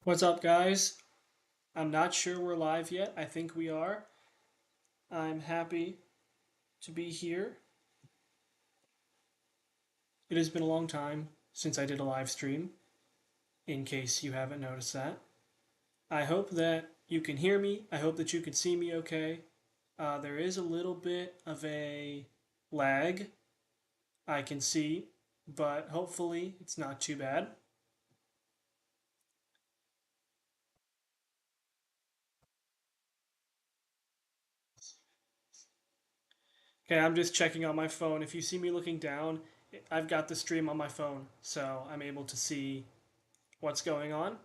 What's up, guys? I'm not sure we're live yet. I think we are. I'm happy to be here. It has been a long time since I did a live stream, in case you haven't noticed that. I hope that you can hear me. I hope that you can see me okay. There is a little bit of a lag, I can see, but hopefully it's not too bad. Okay, I'm just checking on my phone. If you see me looking down, I've got the stream on my phone, so I'm able to see what's going on.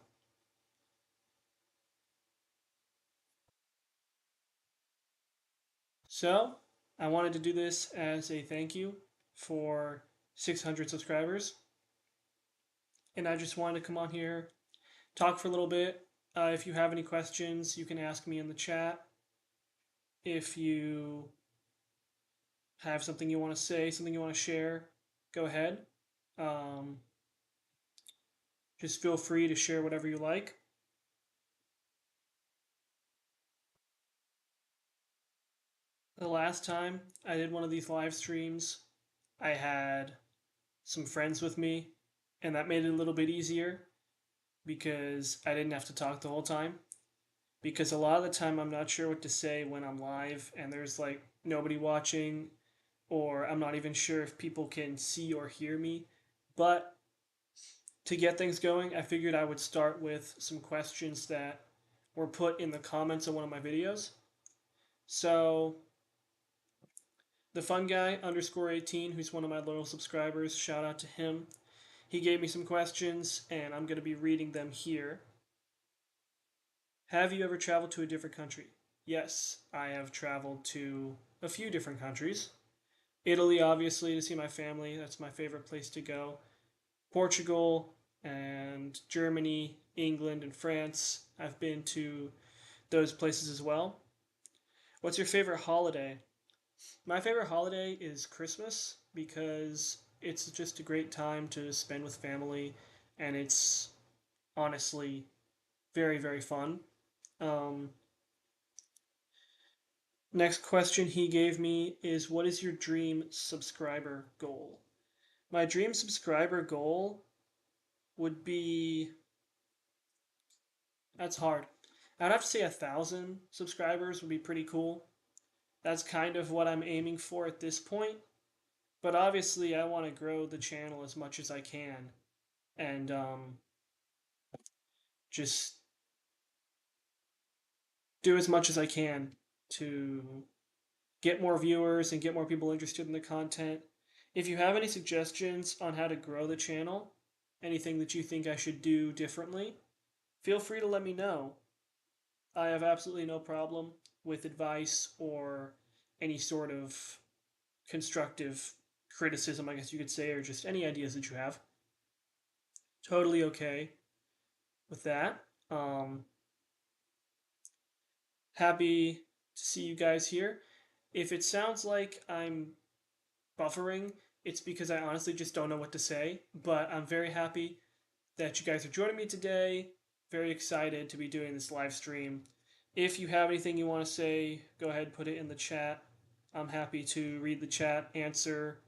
So, I wanted to do this as a thank you for 600 subscribers. And I just wanted to come on here, talk for a little bit. If you have any questions, you can ask me in the chat. If you have something you want to say, something you want to share, go ahead. Um, just feel free to share whatever you like. The last time I did one of these live streams, I had some friends with me, and that made it a little bit easier because I didn't have to talk the whole time. Because a lot of the time I'm not sure what to say when I'm live and there's like nobody watching, or I'm not even sure if people can see or hear me. But to get things going, I figured I would start with some questions that were put in the comments of one of my videos. So the fun guy underscore 18, who's one of my loyal subscribers, shout out to him. He gave me some questions and I'm going to be reading them here. Have you ever traveled to a different country? Yes, I have traveled to a few different countries. Italy, obviously, to see my family. That's my favorite place to go. Portugal and Germany, England, and France. I've been to those places as well. What's your favorite holiday? My favorite holiday is Christmas because it's just a great time to spend with family and it's honestly very, very fun. Um, Next question he gave me is, what is your dream subscriber goal? My dream subscriber goal would be, that's hard. I'd have to say 1,000 subscribers would be pretty cool. That's kind of what I'm aiming for at this point. But obviously, I want to grow the channel as much as I can and just do as much as I can to get more viewers and get more people interested in the content. If you have any suggestions on how to grow the channel, anything that you think I should do differently, feel free to let me know. I have absolutely no problem with advice or any sort of constructive criticism, I guess you could say, or just any ideas that you have. Totally okay with that. Happy to see you guys here. If it sounds like I'm buffering, it's because I honestly just don't know what to say. But I'm very happy that you guys are joining me today. Very excited to be doing this live stream. If you have anything you want to say, go ahead and put it in the chat. I'm happy to read the chat, answer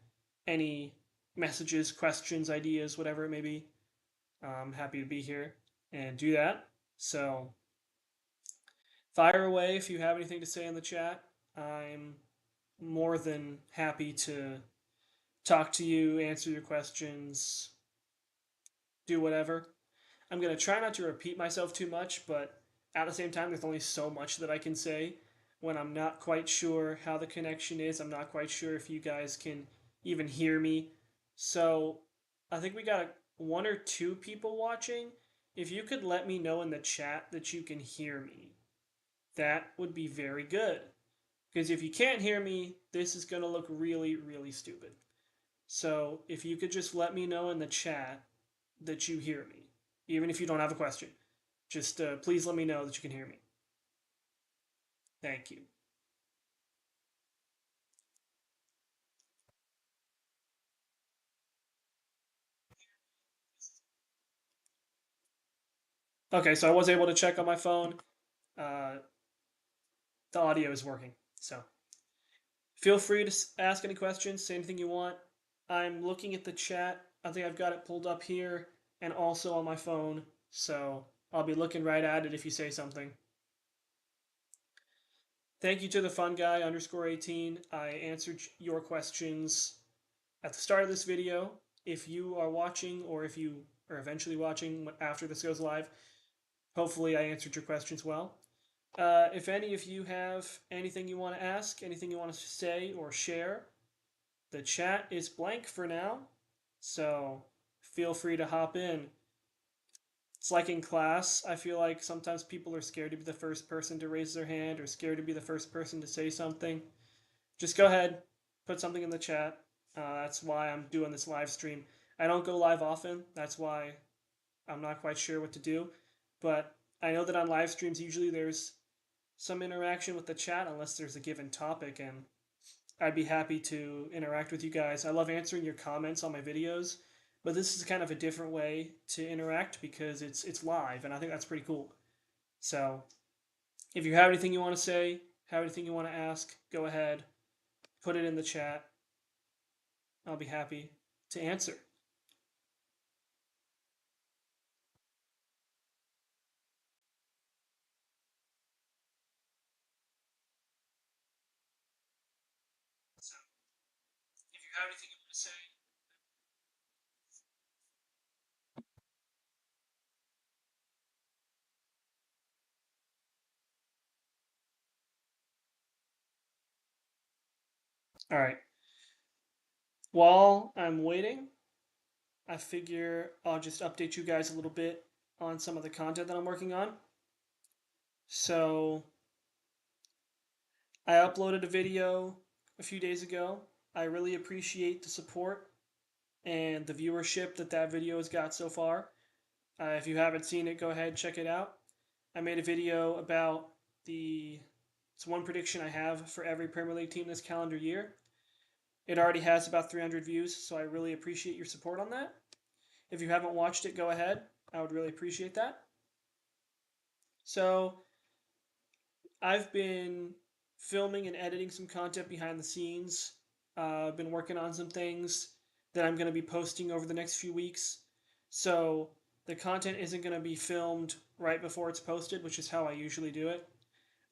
any messages, questions, ideas, whatever it may be. I'm happy to be here and do that. So fire away if you have anything to say in the chat. I'm more than happy to talk to you, answer your questions, do whatever. I'm going to try not to repeat myself too much, but at the same time, there's only so much that I can say when I'm not quite sure how the connection is. I'm not quite sure if you guys can even hear me. So I think we got one or two people watching. If you could let me know in the chat that you can hear me, that would be very good. Because if you can't hear me, this is going to look really, really stupid. So if you could just let me know in the chat that you hear me, even if you don't have a question, just please let me know that you can hear me. Thank you. Okay, so I was able to check on my phone. Uh, the audio is working. So feel free to ask any questions, say anything you want. I'm looking at the chat. I think I've got it pulled up here and also on my phone. So I'll be looking right at it if you say something. Thank you to the fun guy underscore 18. I answered your questions at the start of this video. If you are watching or if you are eventually watching after this goes live, hopefully I answered your questions well. If any of you have anything you want to ask, anything you want to say or share, the chat is blank for now. So feel free to hop in. It's like in class, I feel like sometimes people are scared to be the first person to raise their hand or scared to be the first person to say something. Just go ahead, put something in the chat. That's why I'm doing this live stream. I don't go live often. That's why I'm not quite sure what to do. But I know that on live streams, usually there's some interaction with the chat unless there's a given topic, and I'd be happy to interact with you guys. I love answering your comments on my videos, but this is kind of a different way to interact because it's live, and I think that's pretty cool. So if you have anything you want to say, have anything you want to ask, go ahead, put it in the chat. I'll be happy to answer. So if you have anything you want to say, all right. While I'm waiting, I figure I'll just update you guys a little bit on some of the content that I'm working on. So I uploaded a video a few days ago. I really appreciate the support and the viewership that that video has got so far. If you haven't seen it, go ahead check it out. I made a video about the it's one prediction I have for every Premier League team this calendar year. It already has about 300 views, so I really appreciate your support on that. If you haven't watched it, go ahead. I would really appreciate that. So I've been filming and editing some content behind the scenes. I've been working on some things that I'm going to be posting over the next few weeks. So the content isn't going to be filmed right before it's posted, which is how I usually do it.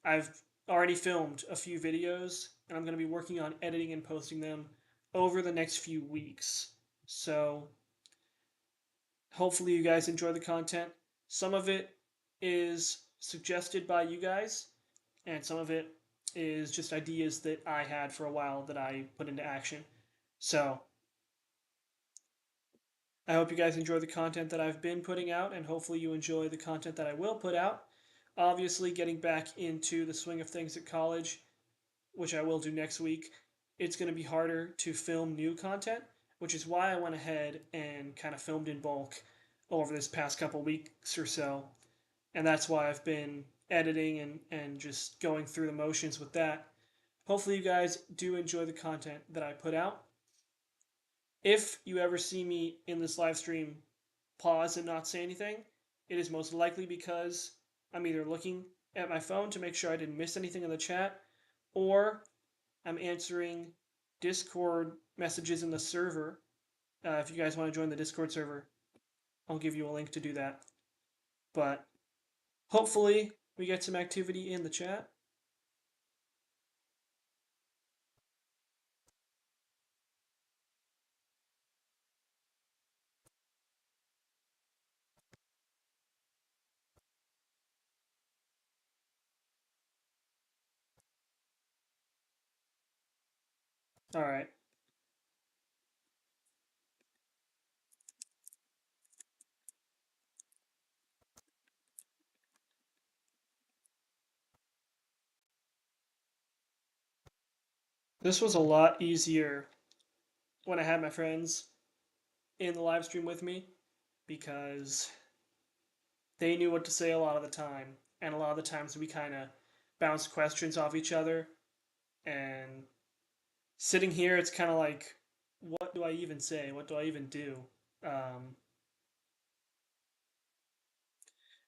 I've already filmed a few videos, and I'm going to be working on editing and posting them over the next few weeks. So hopefully you guys enjoy the content. Some of it is suggested by you guys, and some of it is just ideas that I had for a while that I put into action. So I hope you guys enjoy the content that I've been putting out, and hopefully you enjoy the content that I will put out. Obviously, getting back into the swing of things at college, which I will do next week, it's going to be harder to film new content, which is why I went ahead and kind of filmed in bulk over this past couple weeks or so. And that's why I've been editing and just going through the motions with that. Hopefully, you guys do enjoy the content that I put out. If you ever see me in this live stream pause and not say anything, it is most likely because I'm either looking at my phone to make sure I didn't miss anything in the chat, or I'm answering Discord messages in the server. If you guys want to join the Discord server, I'll give you a link to do that. But hopefully, we get some activity in the chat. All right. This was a lot easier when I had my friends in the live stream with me because they knew what to say a lot of the time. And a lot of the times we kind of bounced questions off each other. And sitting here, it's kind of like, what do I even say? What do I even do? Um,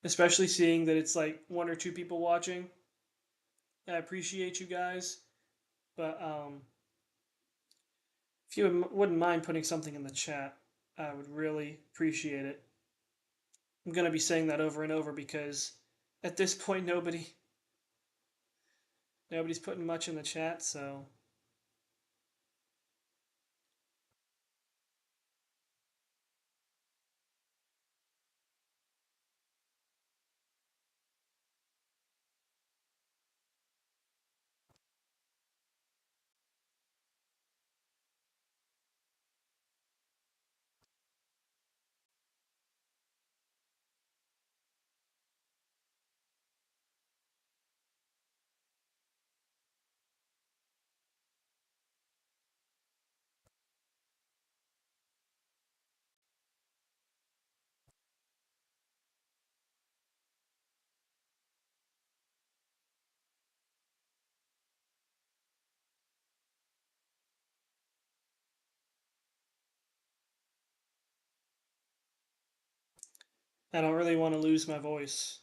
especially seeing that it's like one or two people watching. I appreciate you guys, but if you wouldn't mind putting something in the chat, I would really appreciate it. I'm gonna be saying that over and over because at this point nobody's putting much in the chat, so I don't really want to lose my voice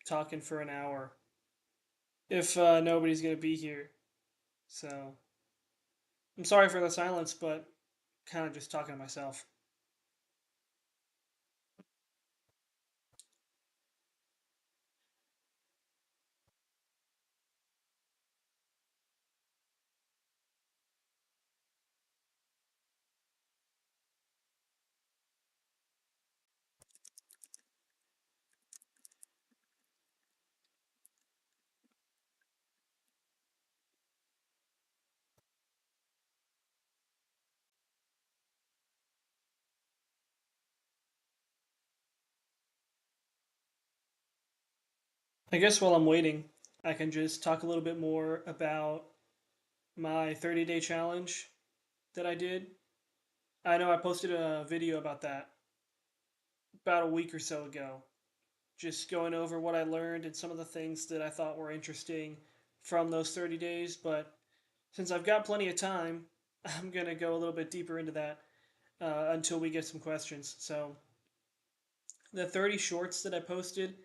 talking for an hour if nobody's gonna be here. So I'm sorry for the silence, but kind of just talking to myself. I guess while I'm waiting, I can just talk a little bit more about my 30-day challenge that I did. I know I posted a video about that about a week or so ago, just going over what I learned and some of the things that I thought were interesting from those 30 days. But since I've got plenty of time, I'm going to go a little bit deeper into that until we get some questions. So, the 30 shorts that I posted,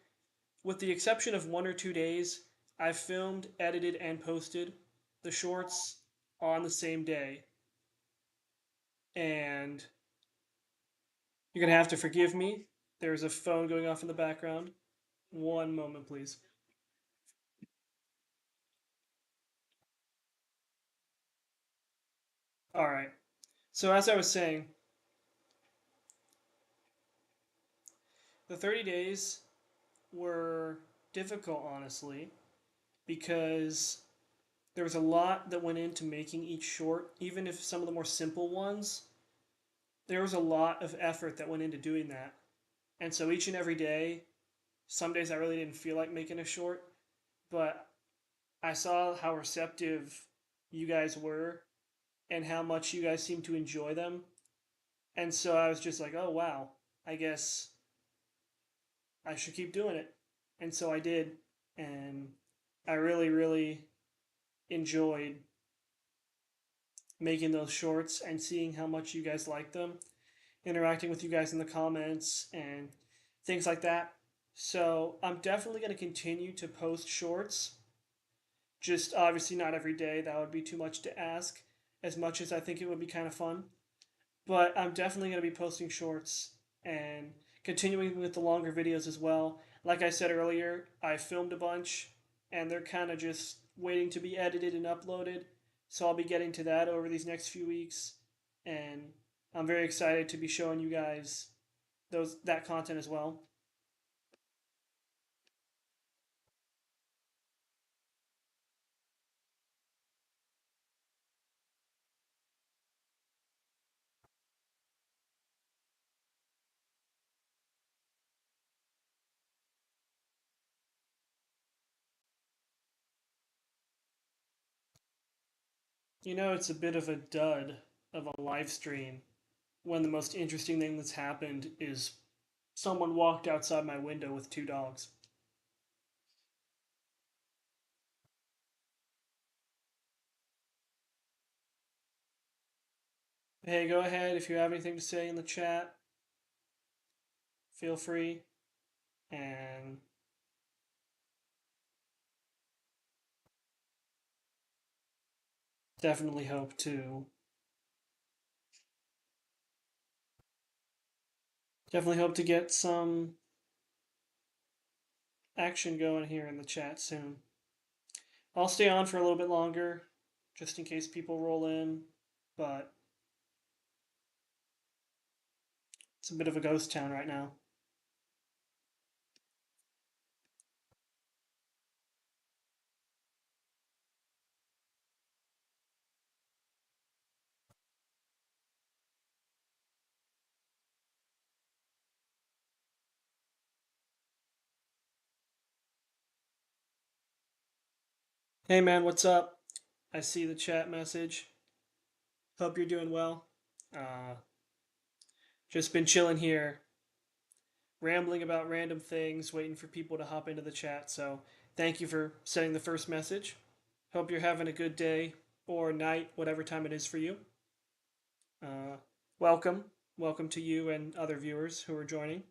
with the exception of 1 or 2 days, I filmed, edited, and posted the shorts on the same day. And you're going to have to forgive me. There's a phone going off in the background. One moment, please. All right. So, as I was saying, the 30 days were difficult, honestly, because there was a lot that went into making each short, even if some of the more simple ones, there was a lot of effort that went into doing that. And so each and every day, some days I really didn't feel like making a short, but I saw how receptive you guys were and how much you guys seemed to enjoy them. And so I was just like, oh, wow, I guess I should keep doing it. And so I did. And I really, really enjoyed making those shorts and seeing how much you guys like them, interacting with you guys in the comments and things like that. So I'm definitely going to continue to post shorts. Just obviously not every day. That would be too much to ask, as much as I think it would be kind of fun. But I'm definitely going to be posting shorts and continuing with the longer videos as well. Like I said earlier, I filmed a bunch and they're kind of just waiting to be edited and uploaded. So I'll be getting to that over these next few weeks. And I'm very excited to be showing you guys that content as well. You know, it's a bit of a dud of a live stream when the most interesting thing that's happened is someone walked outside my window with two dogs. Hey, go ahead if you have anything to say in the chat. Feel free. and definitely hope to get some action going here in the chat soon. I'll stay on for a little bit longer, just in case people roll in, but it's a bit of a ghost town right now. Hey man, what's up? I see the chat message. Hope you're doing well. Uh, just been chilling here, rambling about random things, waiting for people to hop into the chat. So thank you for sending the first message. Hope you're having a good day or night, whatever time it is for you. Uh, welcome. Welcome to you and other viewers who are joining.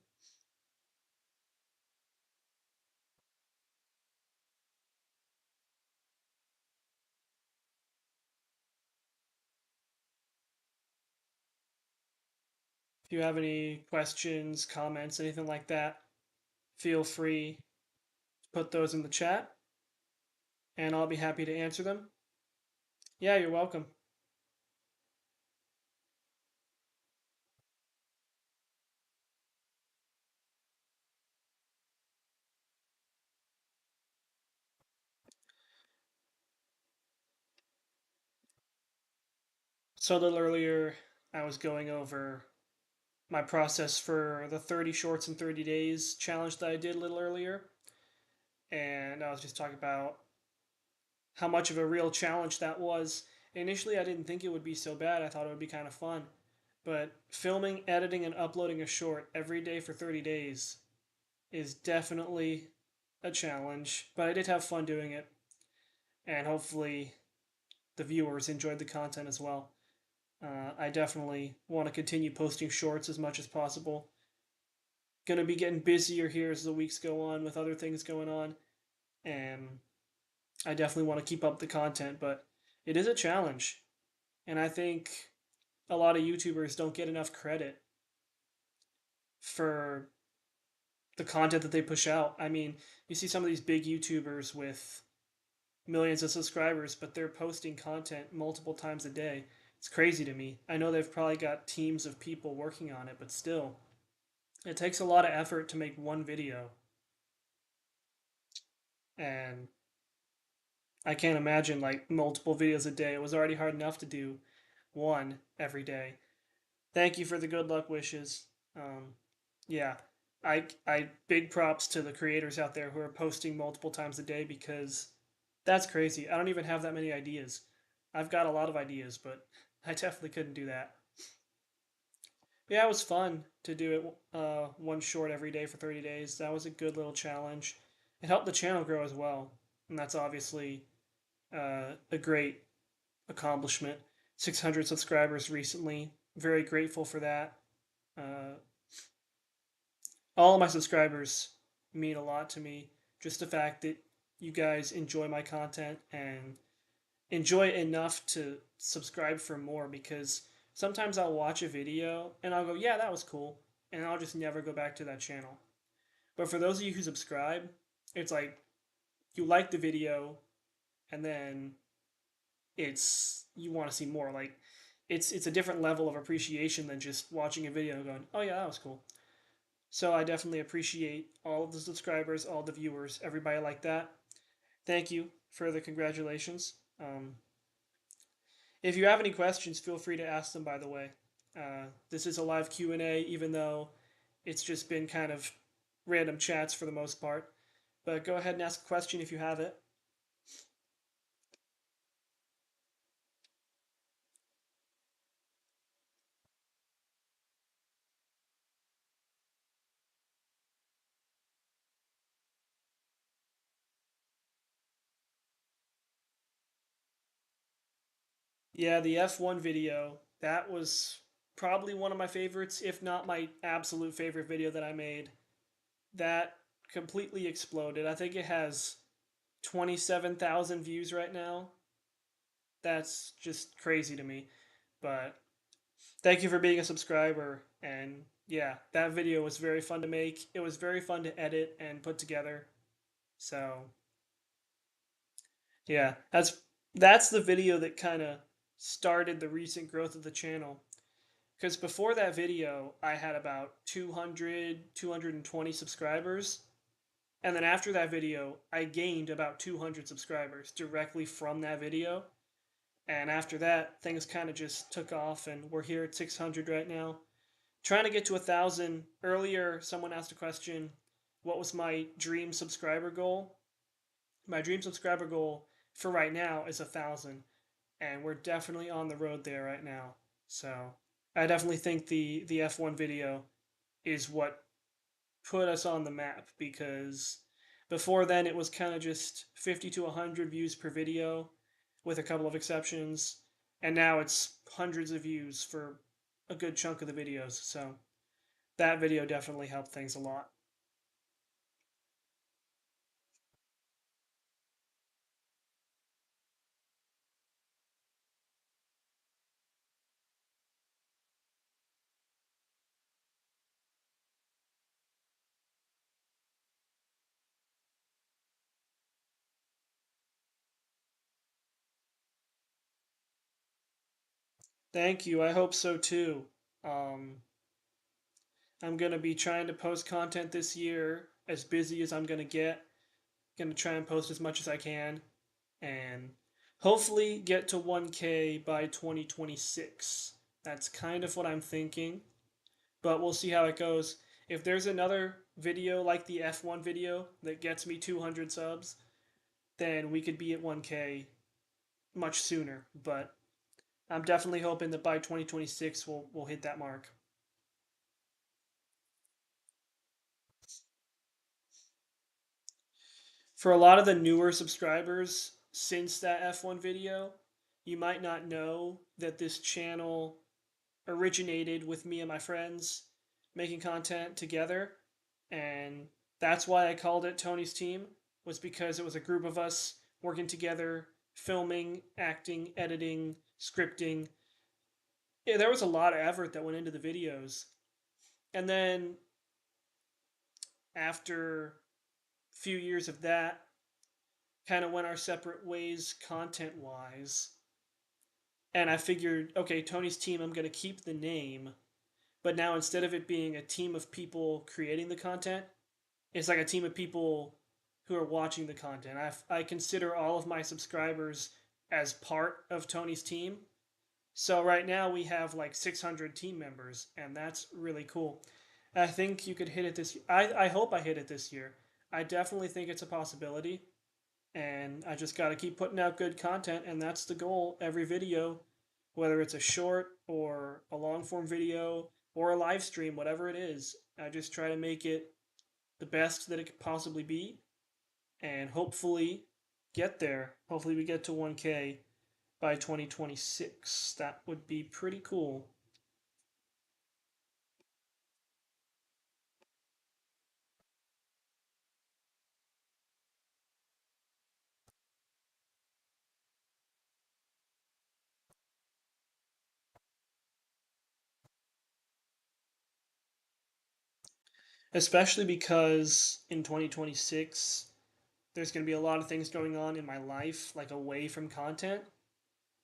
If you have any questions, comments, anything like that, feel free to put those in the chat and I'll be happy to answer them. Yeah, you're welcome. So a little earlier, I was going over my process for the 30 shorts in 30 days challenge that I did a little earlier. And I was just talking about how much of a real challenge that was. Initially, I didn't think it would be so bad. I thought it would be kind of fun. But filming, editing, and uploading a short every day for 30 days is definitely a challenge. But I did have fun doing it. And hopefully, the viewers enjoyed the content as well. I definitely want to continue posting shorts as much as possible. Gonna be getting busier here as the weeks go on with other things going on, and I definitely want to keep up the content, but it is a challenge, and I think a lot of YouTubers don't get enough credit for the content that they push out. I mean, you see some of these big YouTubers with millions of subscribers, but they're posting content multiple times a day. It's crazy to me. I know they've probably got teams of people working on it, but still, it takes a lot of effort to make one video. And I can't imagine like multiple videos a day. It was already hard enough to do one every day. Thank you for the good luck wishes. Yeah, I big props to the creators out there who are posting multiple times a day because that's crazy. I don't even have that many ideas. I've got a lot of ideas, but I definitely couldn't do that. Yeah, it was fun to do it one short every day for 30 days. That was a good little challenge. It helped the channel grow as well, and that's obviously a great accomplishment. 600 subscribers recently. Very grateful for that. Uh, all of my subscribers mean a lot to me. Just the fact that you guys enjoy my content and enjoy it enough to subscribe for more, because sometimes I'll watch a video and I'll go, yeah, that was cool. And I'll just never go back to that channel. But for those of you who subscribe, it's like you like the video and then it's you want to see more. Like it's a different level of appreciation than just watching a video and going, oh yeah, that was cool. So I definitely appreciate all of the subscribers, all the viewers, everybody like that. Thank you for the congratulations. If you have any questions, feel free to ask them. By the way, this is a live Q&A, even though it's just been kind of random chats for the most part. But go ahead and ask a question if you have it. Yeah, the F1 video, that was probably one of my favorites, if not my absolute favorite video that I made. That completely exploded. I think it has 27,000 views right now. That's just crazy to me. But thank you for being a subscriber. And yeah, that video was very fun to make. It was very fun to edit and put together. So yeah, that's the video that kind of started the recent growth of the channel. Because before that video, I had about 200, 220 subscribers. And then after that video, I gained about 200 subscribers directly from that video. And after that, things kind of just took off, and we're here at 600 right now. Trying to get to 1,000. Earlier, someone asked a question, what was my dream subscriber goal? My dream subscriber goal for right now is 1,000, and we're definitely on the road there right now. So I definitely think the F1 video is what put us on the map, because before then it was kind of just 50 to 100 views per video with a couple of exceptions, and now it's hundreds of views for a good chunk of the videos. So that video definitely helped things a lot. Thank you. I hope so too. Um, I'm going to be trying to post content this year as busy as I'm going to get. Going to try and post as much as I can and hopefully get to 1K by 2026. That's kind of what I'm thinking, but we'll see how it goes. If there's another video like the F1 video that gets me 200 subs, then we could be at 1K much sooner. But I'm definitely hoping that by 2026 we'll hit that mark. For a lot of the newer subscribers since that F1 video, you might not know that this channel originated with me and my friends making content together, and that's why I called it Tony's Team, was because it was a group of us working together, filming, acting, editing, scripting. Yeah, there was a lot of effort that went into the videos. And then after a few years of that, kind of went our separate ways content wise. And I figured, okay, Tony's Team, I'm going to keep the name, but now instead of it being a team of people creating the content, it's like a team of people who are watching the content. I consider all of my subscribers as part of Tony's team. So right now we have like 600 team members, and that's really cool. I think you could hit it this year. I hope I hit it this year. I definitely think it's a possibility, and I just got to keep putting out good content, and that's the goal every video, whether it's a short or a long form video or a live stream, whatever it is. I just try to make it the best that it could possibly be, and hopefully get there. Hopefully, we get to 1K by 2026. That would be pretty cool. Especially because in 2026, there's going to be a lot of things going on in my life, like away from content.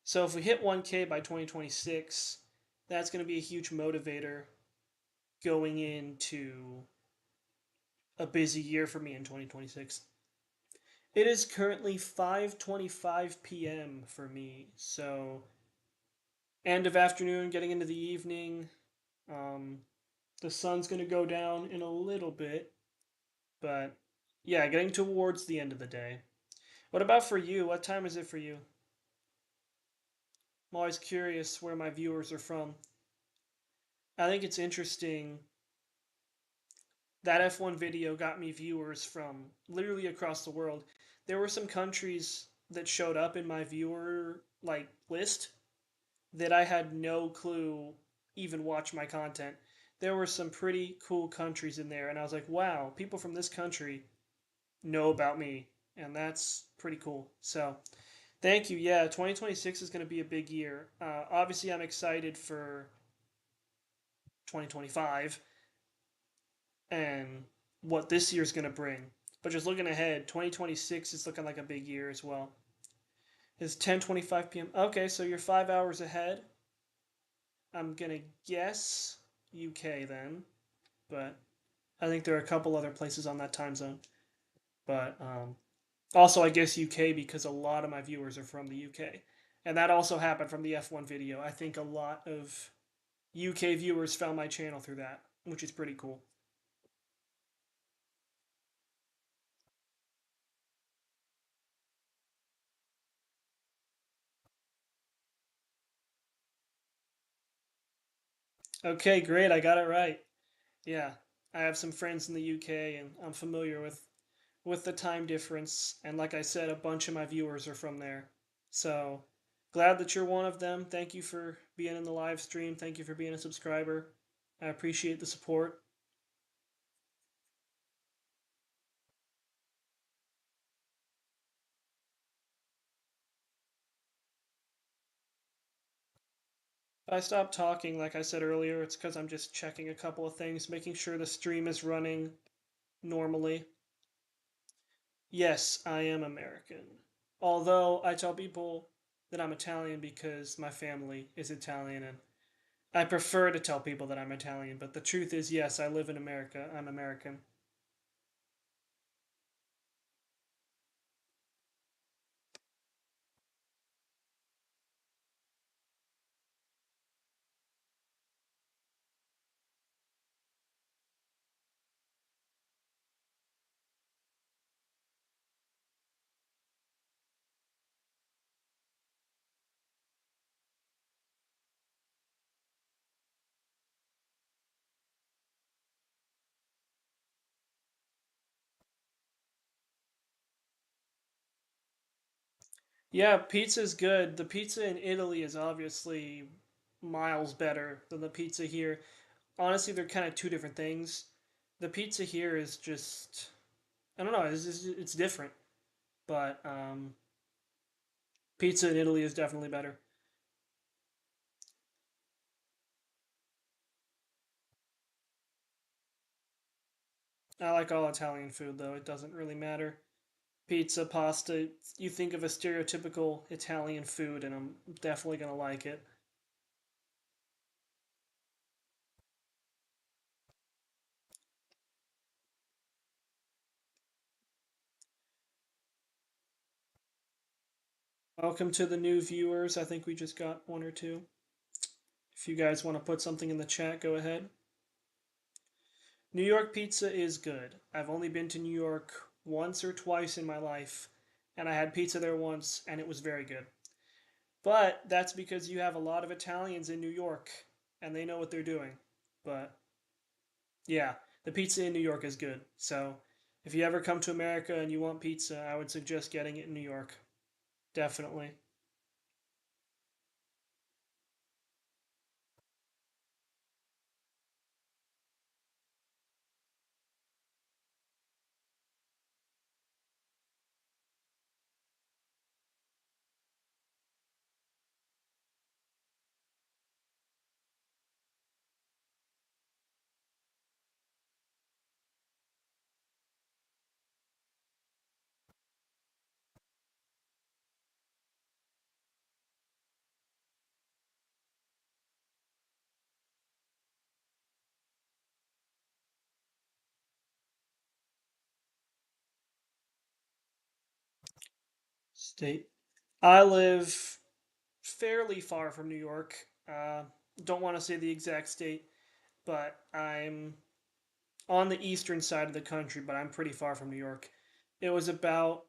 So if we hit 1K by 2026, that's going to be a huge motivator going into a busy year for me in 2026. It is currently 5:25 p.m. for me, so end of afternoon, getting into the evening. Um, the sun's going to go down in a little bit, but yeah, getting towards the end of the day. What about for you? What time is it for you? I'm always curious where my viewers are from. I think it's interesting that F1 video got me viewers from literally across the world. There were some countries that showed up in my viewer list that I had no clue even watch my content. there were some pretty cool countries in there, and I was like, wow, people from this country know about me, and that's pretty cool. So thank you. Yeah, 2026 is going to be a big year. Obviously, I'm excited for 2025 and what this year's going to bring. But just looking ahead, 2026 is looking like a big year as well. It's 10:25 p.m. Okay, so you're 5 hours ahead. I'm gonna guess UK then, but I think there are a couple other places on that time zone. But also, I guess UK because a lot of my viewers are from the UK, and that also happened from the F1 video. I think a lot of UK viewers found my channel through that, which is pretty cool. Okay, great. I got it right. Yeah, I have some friends in the UK, and I'm familiar with the time difference. And like I said, a bunch of my viewers are from there. So glad that you're one of them. Thank you for being in the live stream. Thank you for being a subscriber. I appreciate the support. If I stop talking, like I said earlier, it's because I'm just checking a couple of things, making sure the stream is running normally. Yes, I am American. Although I tell people that I'm Italian because my family is Italian, and I prefer to tell people that I'm Italian, but the truth is, yes, I live in America. I'm American. Yeah, pizza's good. The pizza in Italy is obviously miles better than the pizza here. Honestly, they're kind of two different things. The pizza here is just, I don't know, it's different. But pizza in Italy is definitely better. I like all Italian food though. It doesn't really matter. Pizza, pasta, you think of a stereotypical Italian food and I'm definitely going to like it. Welcome to the new viewers. I think we just got one or two. If you guys want to put something in the chat, go ahead. New York pizza is good. I've only been to New York once or twice in my life, and I had pizza there once, and it was very good. But that's because you have a lot of Italians in New York, and they know what they're doing. But yeah, the pizza in New York is good. So if you ever come to America and you want pizza, I would suggest getting it in New York. Definitely. State. I live fairly far from New York. Don't want to say the exact state, but I'm on the eastern side of the country, but I'm pretty far from New York. It was about,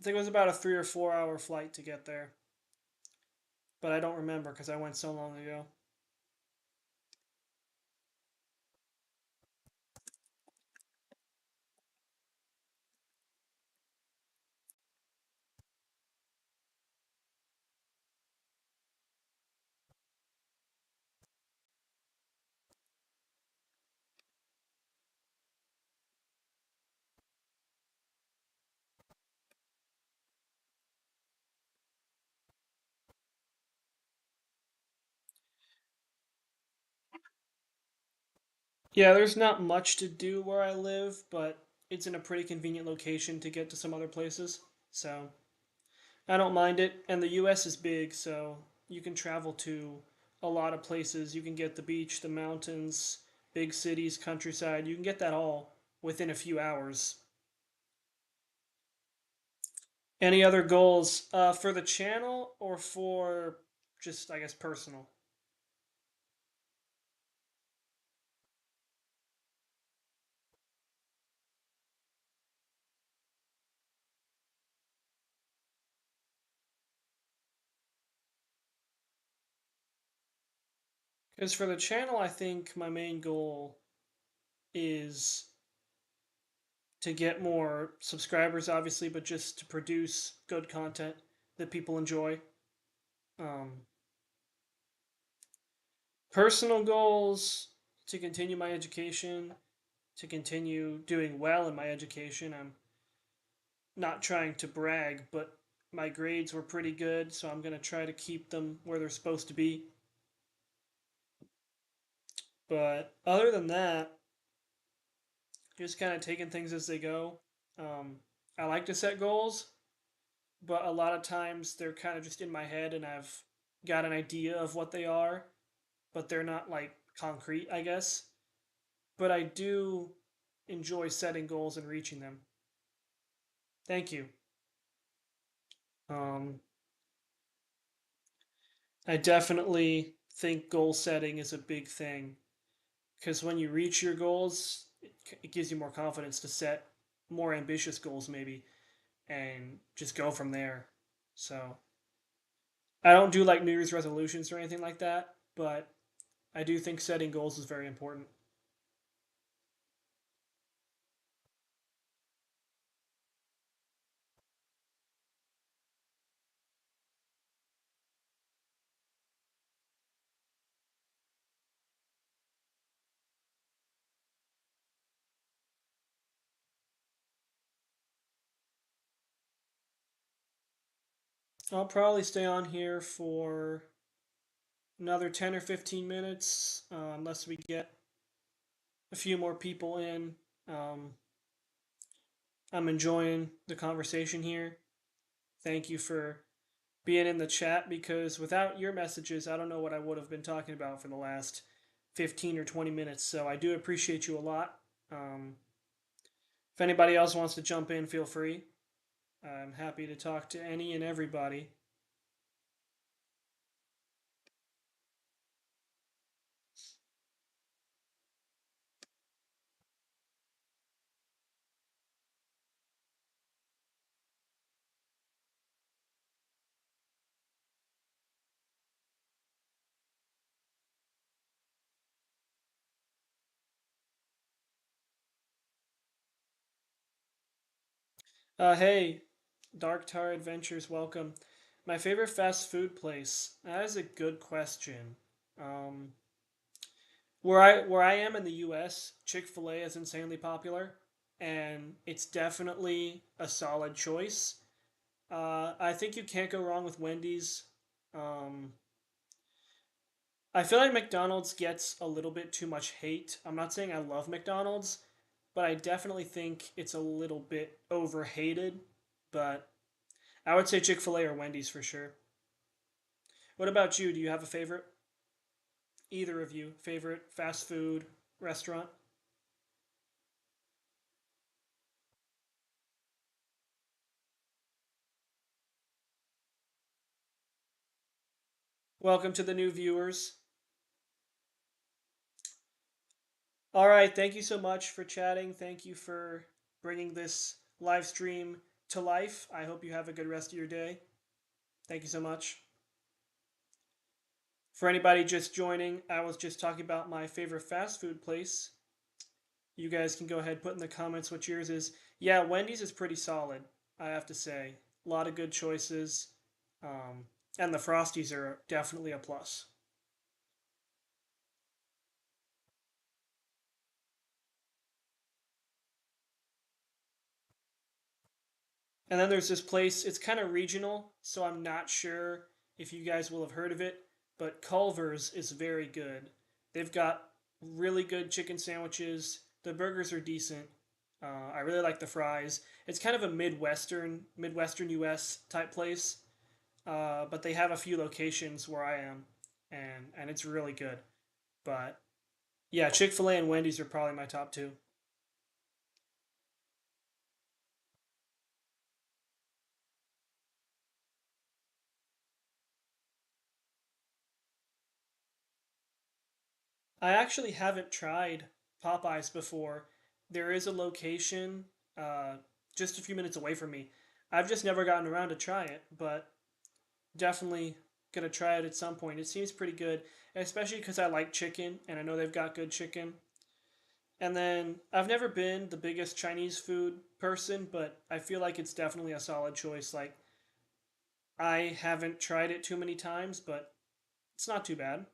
I think it was about a 3 or 4 hour flight to get there, but I don't remember because I went so long ago. Yeah, there's not much to do where I live, but it's in a pretty convenient location to get to some other places. So I don't mind it. And the US is big, so you can travel to a lot of places. You can get the beach, the mountains, big cities, countryside. You can get that all within a few hours. Any other goals for the channel or for just, I guess, personal? Because for the channel, I think my main goal is to get more subscribers, obviously, but just to produce good content that people enjoy. Um, Personal goals to continue my education, to continue doing well in my education. I'm not trying to brag, but my grades were pretty good, so I'm going to try to keep them where they're supposed to be. But other than that, just kind of taking things as they go. Um, I like to set goals, but a lot of times they're kind of just in my head and I've got an idea of what they are, but they're not like concrete, I guess. But I do enjoy setting goals and reaching them. Thank you. Um, I definitely think goal setting is a big thing because when you reach your goals, it gives you more confidence to set more ambitious goals, maybe, and just go from there. So I don't do like New Year's resolutions or anything like that, but I do think setting goals is very important. I'll probably stay on here for another 10 or 15 minutes, unless we get a few more people in. Um, I'm enjoying the conversation here. Thank you for being in the chat because without your messages, I don't know what I would have been talking about for the last 15 or 20 minutes. So I do appreciate you a lot. Um, if anybody else wants to jump in, feel free. I'm happy to talk to any and everybody. Hey, Dark Tar Adventures, welcome. My favorite fast food place. That is a good question. Um, where I am in the U.S., Chick-fil-A is insanely popular, and it's definitely a solid choice. I think you can't go wrong with Wendy's. Um, I feel like McDonald's gets a little bit too much hate. I'm not saying I love McDonald's, but I definitely think it's a little bit overhated. But I would say Chick fil A or Wendy's for sure. What about you? Do you have a favorite? Either of you? Favorite fast food restaurant? Welcome to the new viewers. All right. Thank you so much for chatting. Thank you for bringing this live stream to life. I hope you have a good rest of your day. Thank you so much. For anybody just joining, I was just talking about my favorite fast food place. You guys can go ahead put in the comments what yours is. Yeah, Wendy's is pretty solid, I have to say. A lot of good choices. Um, and the Frosties are definitely a plus. And then there's this place, it's kind of regional, so I'm not sure if you guys will have heard of it, but Culver's is very good. They've got really good chicken sandwiches. The burgers are decent. I really like the fries. It's kind of a Midwestern U.S. type place, but they have a few locations where I am, and it's really good. But yeah, Chick Fil A and Wendy's are probably my top two. I actually haven't tried Popeyes before. There is a location uh, just a few minutes away from me. I've just never gotten around to try it, but definitely gonna try it at some point. It seems pretty good, especially because I like chicken and I know they've got good chicken. And then I've never been the biggest Chinese food person, but I feel like it's definitely a solid choice. Like I haven't tried it too many times, but it's not too bad.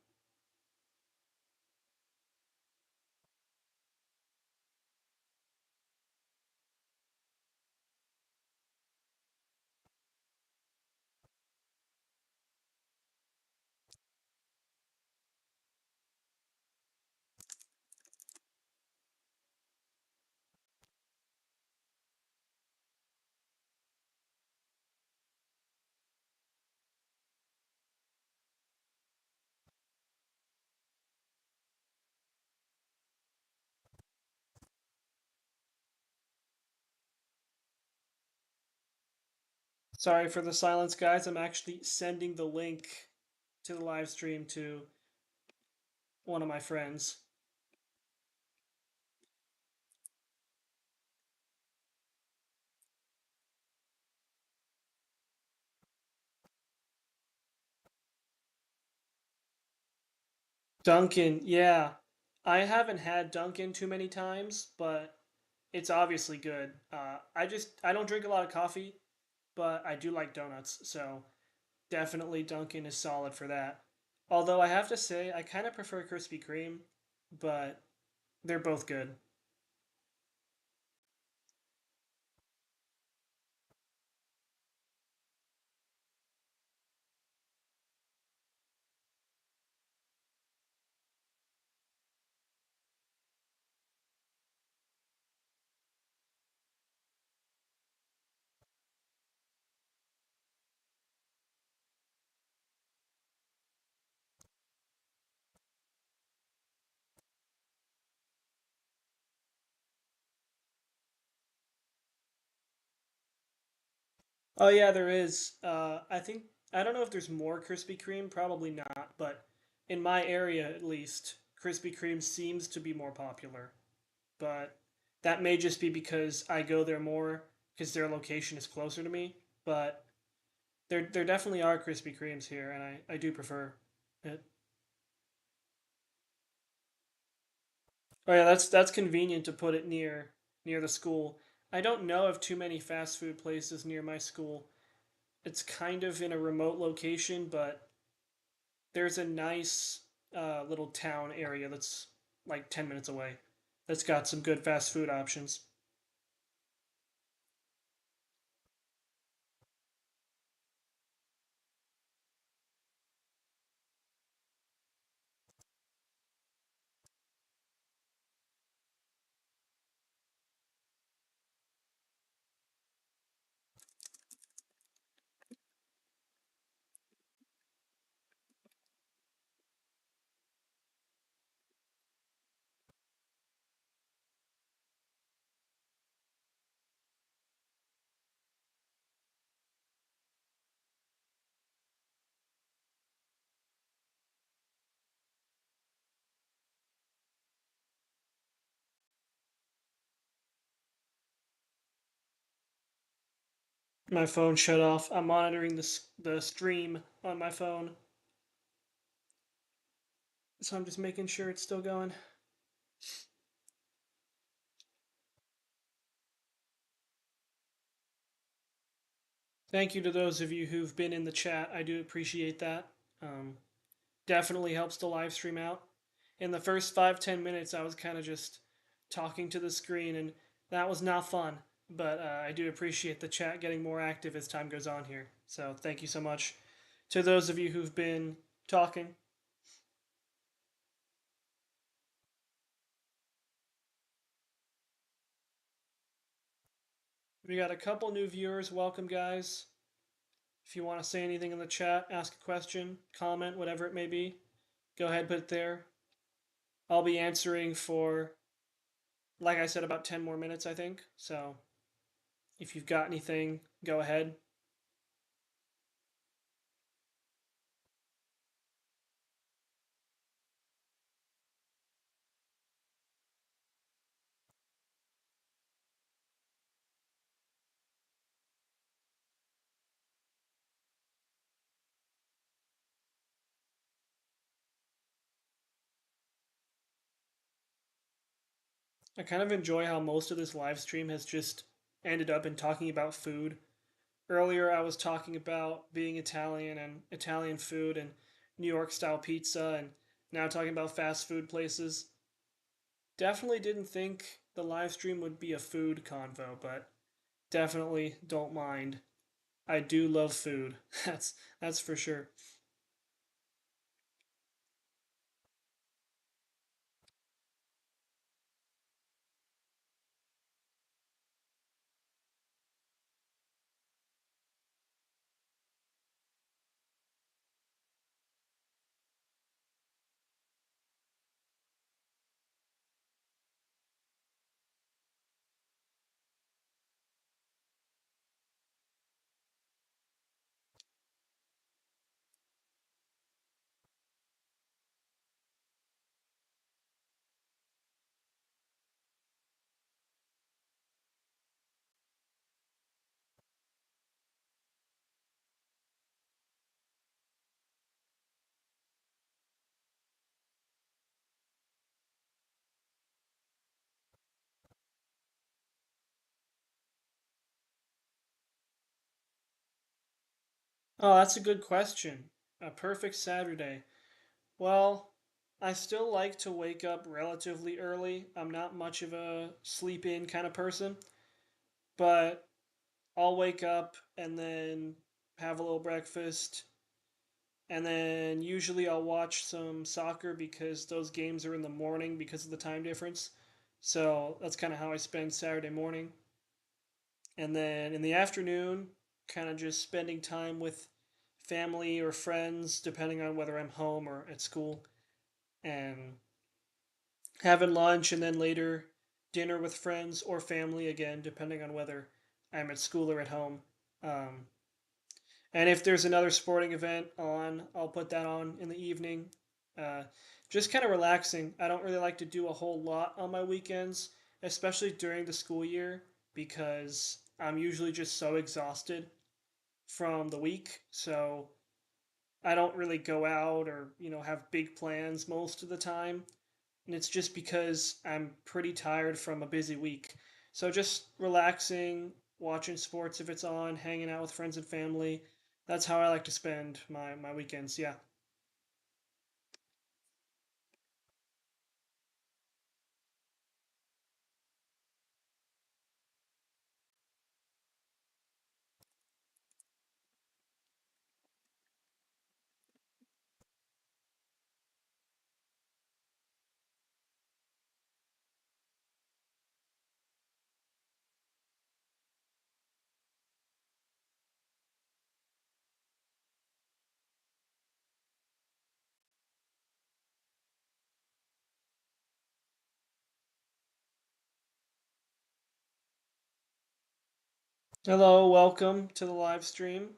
Sorry for the silence, guys. I'm actually sending the link to the live stream to one of my friends. Dunkin', yeah. I haven't had Dunkin' too many times, but it's obviously good. I don't drink a lot of coffee, but I do like donuts, so definitely Dunkin' is solid for that. Although I have to say I kind of prefer Krispy Kreme, but they're both good. Oh yeah, there is. I think I don't know if there's more Krispy Kreme, probably not, but in my area at least, Krispy Kreme seems to be more popular. But that may just be because I go there more because their location is closer to me. But there definitely are Krispy Kremes here, and I do prefer it. Oh yeah, that's convenient to put it near the school. I don't know of too many fast food places near my school. It's kind of in a remote location, but there's a nice little town area that's like 10 minutes away that's got some good fast food options. My phone shut off. I'm monitoring the stream on my phone, so I'm just making sure it's still going. Thank you to those of you who've been in the chat. I do appreciate that. Um, Definitely helps the live stream out. In the first 5-10 minutes, I was kind of just talking to the screen, and that was not fun. But I do appreciate the chat getting more active as time goes on here. So thank you so much to those of you who've been talking. We got a couple new viewers. Welcome, guys. If you want to say anything in the chat, ask a question, comment, whatever it may be, go ahead, put it there. I'll be answering for, like I said, about 10 more minutes, I think. So if you've got anything, go ahead. I kind of enjoy how most of this live stream has just ended up in talking about food. Earlier, I was talking about being Italian and Italian food and New York style pizza, and now talking about fast food places. Definitely didn't think the live stream would be a food convo, but definitely don't mind. I do love food. That's for sure. Oh, that's a good question. A perfect Saturday. Well, I still like to wake up relatively early. I'm not much of a sleep in kind of person, but I'll wake up and then have a little breakfast, and then usually I'll watch some soccer because those games are in the morning because of the time difference. So that's kind of how I spend Saturday morning. And then in the afternoon, kind of just spending time with family or friends, depending on whether I'm home or at school, and having lunch, and then later dinner with friends or family again, depending on whether I'm at school or at home. Um, and if there's another sporting event on, I'll put that on in the evening. Uh, just kind of relaxing. I don't really like to do a whole lot on my weekends, especially during the school year, because I'm usually just so exhausted from the week. So I don't really go out or, have big plans most of the time. And it's just because I'm pretty tired from a busy week. So just relaxing, watching sports if it's on, hanging out with friends and family. That's how I like to spend my weekends. Yeah. Hello, welcome to the live stream.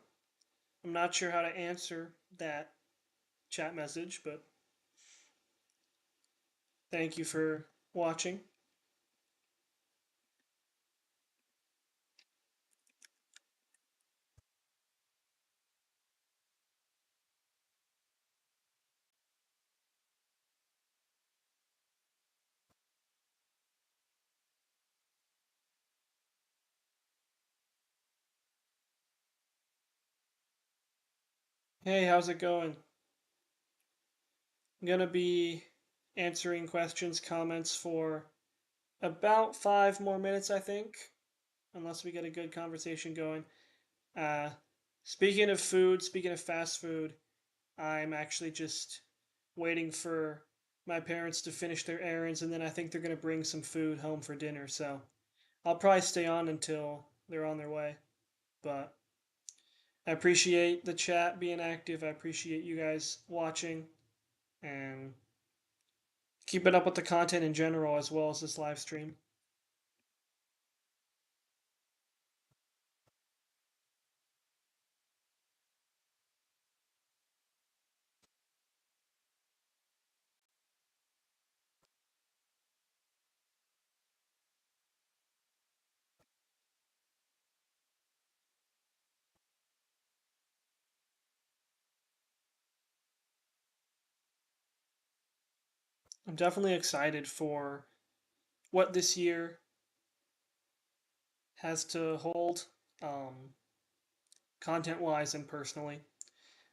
I'm not sure how to answer that chat message, but thank you for watching. Hey, how's it going? I'm going to be answering questions, comments for about 5 more minutes, I think, unless we get a good conversation going. Uh, speaking of food, speaking of fast food, I'm actually just waiting for my parents to finish their errands, and then I think they're going to bring some food home for dinner. So I'll probably stay on until they're on their way. But I appreciate the chat being active. I appreciate you guys watching and keeping up with the content in general as well as this live stream. I'm definitely excited for what this year has to hold, um, content wise and personally.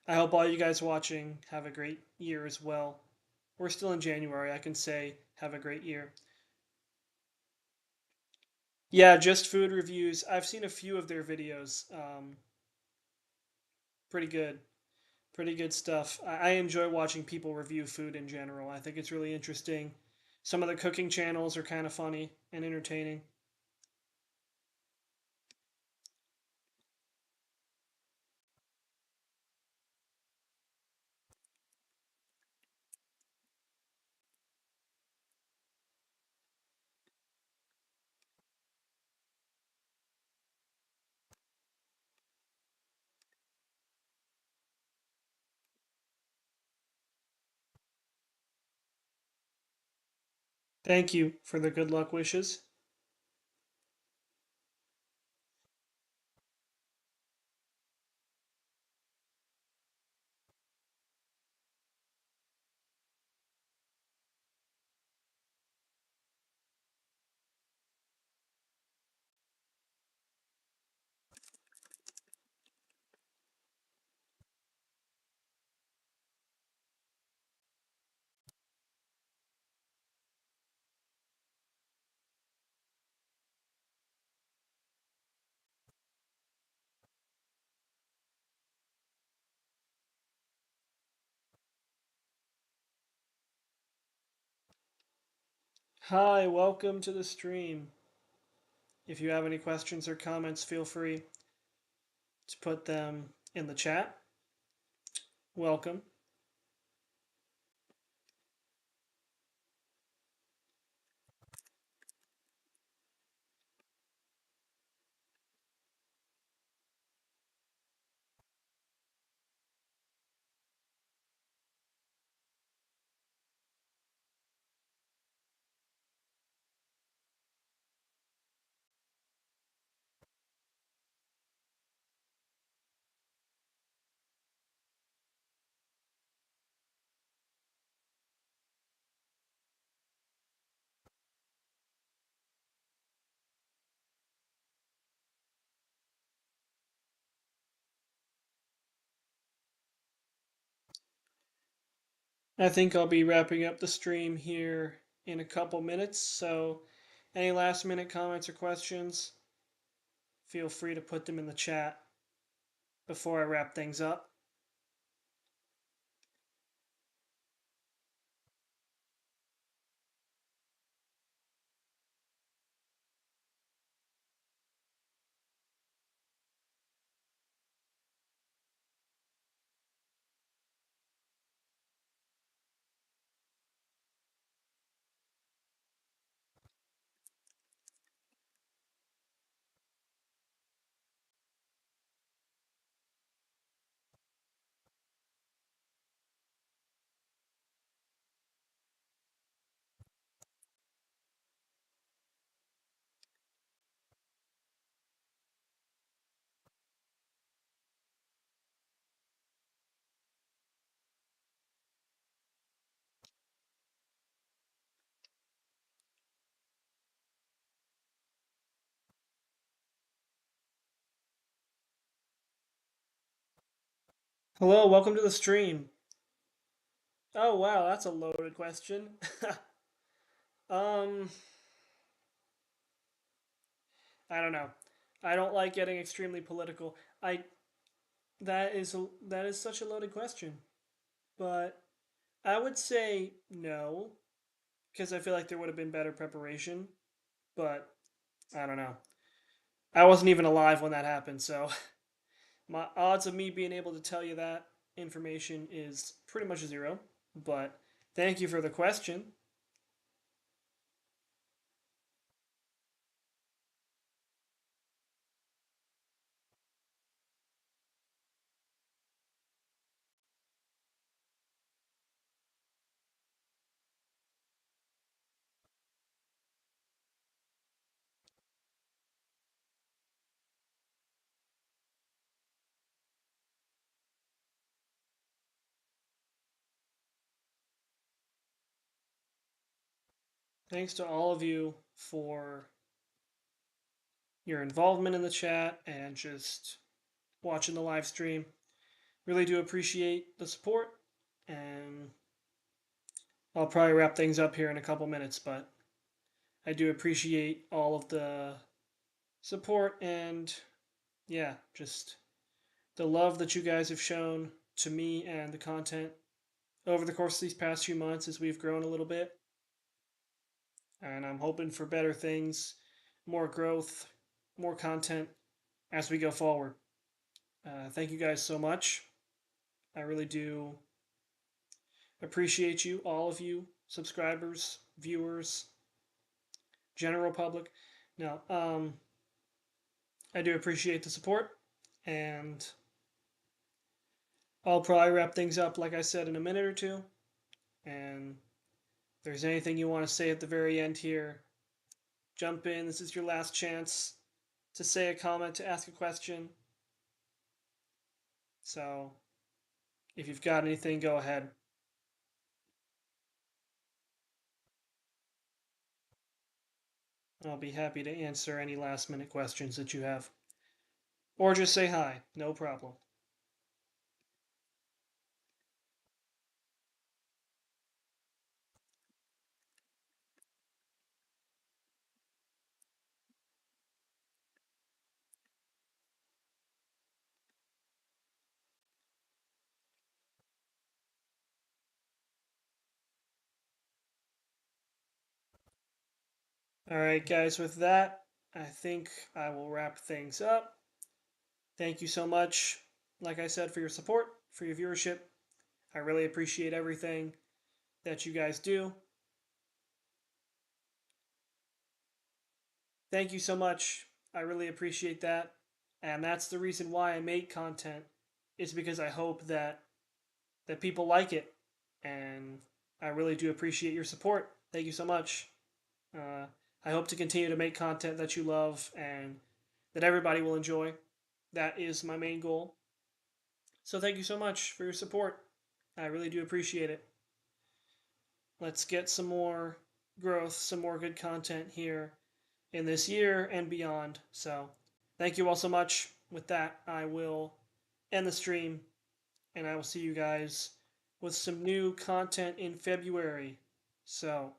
I hope all you guys watching have a great year as well. We're still in January. I can say have a great year. Yeah, just food reviews. I've seen a few of their videos. Pretty good. Pretty good stuff. I enjoy watching people review food in general. I think it's really interesting. Some of the cooking channels are kind of funny and entertaining. Thank you for the good luck wishes. Hi, welcome to the stream. If you have any questions or comments, feel free to put them in the chat. Welcome. I think I'll be wrapping up the stream here in a couple minutes, so any last minute comments or questions, feel free to put them in the chat before I wrap things up. Hello, welcome to the stream. Oh wow, that's a loaded question. um, I don't know. I don't like getting extremely political. I that is such a loaded question, but I would say no because I feel like there would have been better preparation, but I don't know. I wasn't even alive when that happened, so my odds of me being able to tell you that information is pretty much zero. But thank you for the question. Thanks to all of you for your involvement in the chat and just watching the live stream. Really do appreciate the support, and I'll probably wrap things up here in a couple minutes, but I do appreciate all of the support and, yeah, just the love that you guys have shown to me and the content over the course of these past few months as we've grown a little bit. And I'm hoping for better things, more growth, more content as we go forward. Thank you guys so much. I really do appreciate you, all of you, subscribers, viewers, general public. No, I do appreciate the support, and I'll probably wrap things up, like I said, in a minute or two. And if there's anything you want to say at the very end here, jump in. This is your last chance to say a comment, to ask a question. So if you've got anything, go ahead. I'll be happy to answer any last minute questions that you have. Or just say hi, no problem. All right, guys, with that, I think I will wrap things up. Thank you so much, like I said, for your support, for your viewership. I really appreciate everything that you guys do. Thank you so much. I really appreciate that. And that's the reason why I make content, is because I hope that people like it. And I really do appreciate your support. Thank you so much. Uh, I hope to continue to make content that you love and that everybody will enjoy. That is my main goal. So thank you so much for your support. I really do appreciate it. Let's get some more growth, some more good content here in this year and beyond. So thank you all so much. With that, I will end the stream, and I will see you guys with some new content in February. So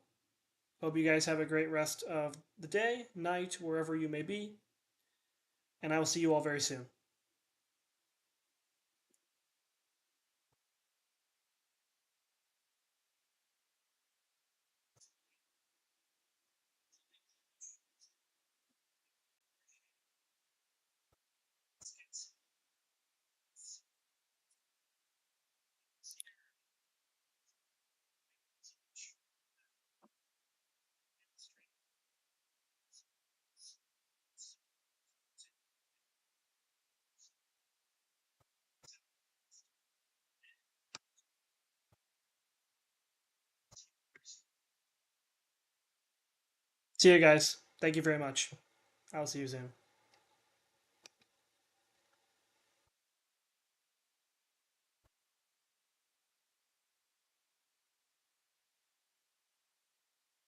hope you guys have a great rest of the day, night, wherever you may be, and I will see you all very soon. See you guys. Thank you very much. I'll see you soon.